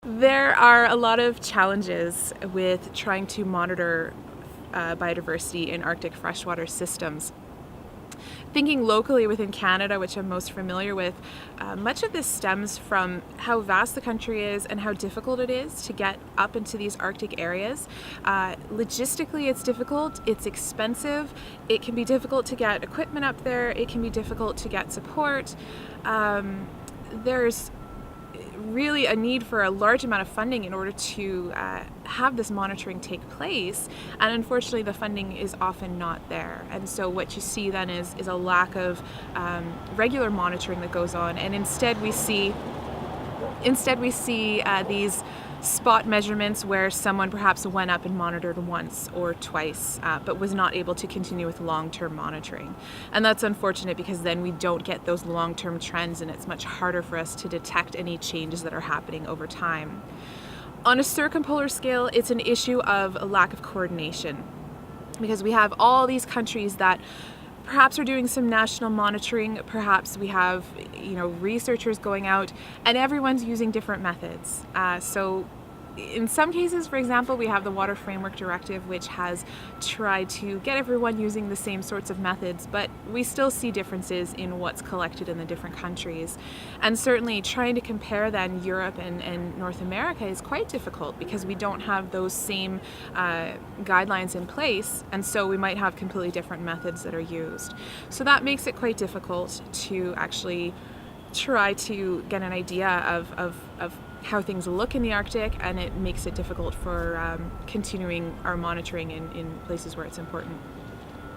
There are a lot of challenges with trying to monitor biodiversity in Arctic freshwater systems. Thinking locally within Canada, which I'm most familiar with, much of this stems from how vast the country is and how difficult it is to get up into these Arctic areas. Logistically, it's difficult, it's expensive, it can be difficult to get equipment up there, it can be difficult to get support. There's really a need for a large amount of funding in order to have this monitoring take place, and unfortunately the funding is often not there, and so what you see then is a lack of regular monitoring that goes on, and instead we see these spot measurements where someone perhaps went up and monitored once or twice, but was not able to continue with long-term monitoring. And that's unfortunate because then we don't get those long-term trends, and it's much harder for us to detect any changes that are happening over time. On a circumpolar scale, it's an issue of a lack of coordination, because we have all these countries that perhaps are doing some national monitoring, perhaps we have researchers going out, and everyone's using different methods. So in some cases, for example, we have the Water Framework Directive, which has tried to get everyone using the same sorts of methods, but we still see differences in what's collected in the different countries. And certainly trying to compare then Europe and North America is quite difficult because we don't have those same guidelines in place, and so we might have completely different methods that are used. So that makes it quite difficult to actually try to get an idea of how things look in the Arctic, and it makes it difficult for continuing our monitoring in places where it's important.